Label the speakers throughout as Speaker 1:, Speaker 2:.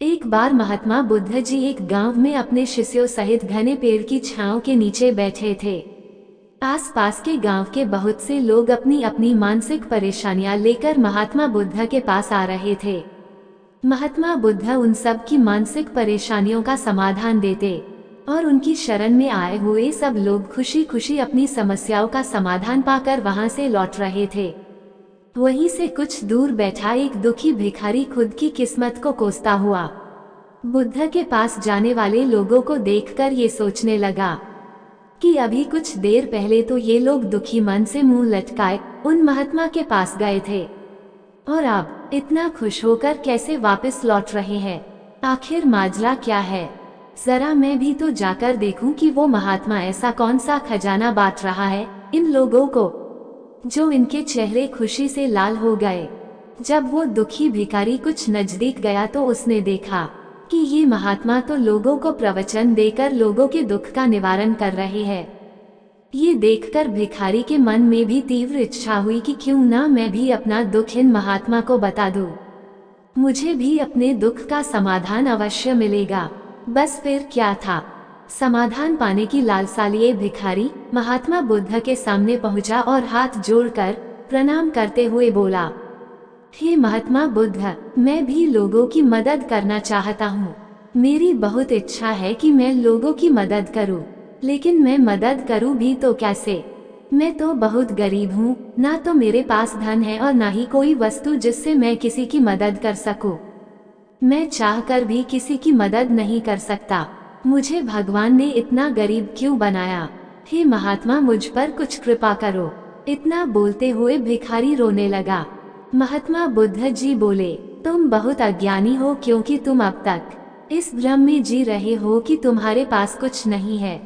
Speaker 1: एक बार महात्मा बुद्ध जी एक गांव में अपने शिष्यों सहित घने पेड़ की छांव के नीचे बैठे थे। आसपास के गांव के बहुत से लोग अपनी अपनी मानसिक परेशानियां लेकर महात्मा बुद्ध के पास आ रहे थे। महात्मा बुद्ध उन सब की मानसिक परेशानियों का समाधान देते और उनकी शरण में आए हुए सब लोग खुशी खुशी अपनी समस्याओं का समाधान पाकर वहां से लौट रहे थे। वहीं से कुछ दूर बैठा एक दुखी भिखारी खुद की किस्मत को कोसता हुआ बुद्ध के पास जाने वाले लोगों को देखकर ये सोचने लगा कि अभी कुछ देर पहले तो ये लोग दुखी मन से मुंह लटकाए उन महात्मा के पास गए थे और अब इतना खुश होकर कैसे वापस लौट रहे हैं। आखिर माजरा क्या है? जरा मैं भी तो जाकर देखूं कि वो महात्मा ऐसा कौन सा खजाना बांट रहा है इन लोगों को जो इनके चेहरे खुशी से लाल हो गए। जब वो दुखी भिखारी कुछ नजदीक गया तो उसने देखा कि ये महात्मा तो लोगों को प्रवचन देकर लोगों के दुख का निवारण कर रहे हैं। ये देखकर भिखारी के मन में भी तीव्र इच्छा हुई कि क्यों ना मैं भी अपना दुख इन महात्मा को बता दूं। मुझे भी अपने दुख का समाधान अवश्य मिलेगा। बस फिर क्या था, समाधान पाने की लालसा लिए भिखारी महात्मा बुद्ध के सामने पहुंचा और हाथ जोड़कर प्रणाम करते हुए बोला, हे महात्मा बुद्ध, मैं भी लोगों की मदद करना चाहता हूँ। मेरी बहुत इच्छा है कि मैं लोगों की मदद करूँ, लेकिन मैं मदद करूँ भी तो कैसे? मैं तो बहुत गरीब हूँ, ना तो मेरे पास धन है और ना ही कोई वस्तु जिससे मैं किसी की मदद कर सकूँ। मैं चाहकर भी किसी की मदद नहीं कर सकता। मुझे भगवान ने इतना गरीब क्यों बनाया? हे महात्मा, मुझ पर कुछ कृपा करो। इतना बोलते हुए भिखारी रोने लगा। महात्मा बुद्ध जी बोले, तुम बहुत अज्ञानी हो क्योंकि तुम अब तक इस भ्रम में जी रहे हो कि तुम्हारे पास कुछ नहीं है,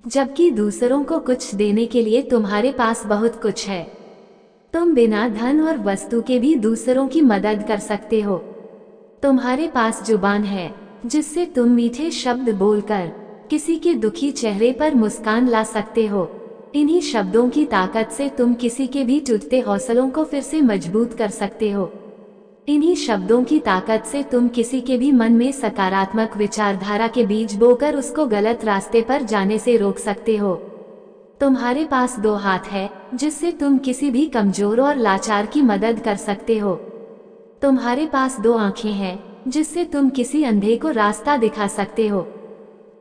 Speaker 1: जबकि दूसरों को कुछ देने के लिए तुम्हारे पास बहुत कुछ है। तुम बिना धन और वस्तु के भी दूसरों की मदद कर सकते हो। तुम्हारे पास जुबान है जिससे तुम मीठे शब्द बोलकर किसी के दुखी चेहरे पर मुस्कान ला सकते हो। इन्हीं शब्दों की ताकत से तुम किसी के भी टूटते हौसलों को फिर से मजबूत कर सकते हो। इन्हीं शब्दों की ताकत से तुम किसी के भी मन में सकारात्मक विचारधारा के बीज बोकर उसको गलत रास्ते पर जाने से रोक सकते हो। तुम्हारे पास 2 हाथ है जिससे तुम किसी भी कमजोर और लाचार की मदद कर सकते हो। तुम्हारे पास 2 आंखें हैं जिससे तुम किसी अंधे को रास्ता दिखा सकते हो।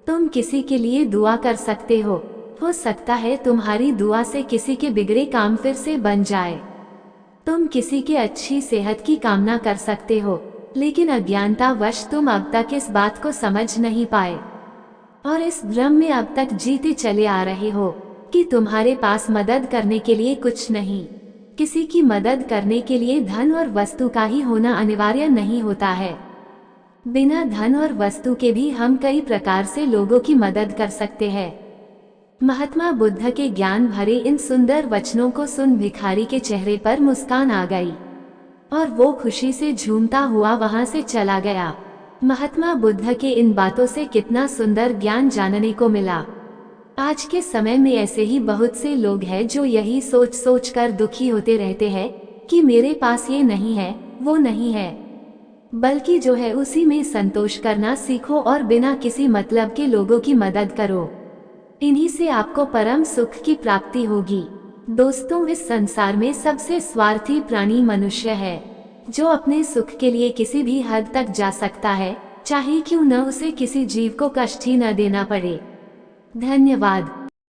Speaker 1: तुम किसी के लिए दुआ कर सकते हो सकता है तुम्हारी दुआ से किसी के बिगड़े काम फिर से बन जाए। तुम किसी के अच्छी सेहत की कामना कर सकते हो, लेकिन अज्ञानतावश तुम अब तक इस बात को समझ नहीं पाए और इस भ्रम में अब तक जीते चले आ रहे हो कि तुम्हारे पास मदद करने के लिए कुछ नहीं। किसी की मदद करने के लिए धन और वस्तु का ही होना अनिवार्य नहीं होता है। बिना धन और वस्तु के भी हम कई प्रकार से लोगों की मदद कर सकते हैं। महात्मा बुद्ध के ज्ञान भरे इन सुंदर वचनों को सुन भिखारी के चेहरे पर मुस्कान आ गई और वो खुशी से झूमता हुआ वहां से चला गया। महात्मा बुद्ध के इन बातों से कितना सुंदर ज्ञान जानने को मिला। आज के समय में ऐसे ही बहुत से लोग हैं जो यही सोच सोच कर दुखी होते रहते हैं कि मेरे पास ये नहीं है, वो नहीं है, बल्कि जो है उसी में संतोष करना सीखो और बिना किसी मतलब के लोगों की मदद करो। इन्हीं से आपको परम सुख की प्राप्ति होगी। दोस्तों, इस संसार में सबसे स्वार्थी प्राणी मनुष्य है, जो अपने सुख के लिए किसी भी हद तक जा सकता है, चाहे क्यों न उसे किसी जीव को कष्ट ही न देना पड़े। धन्यवाद।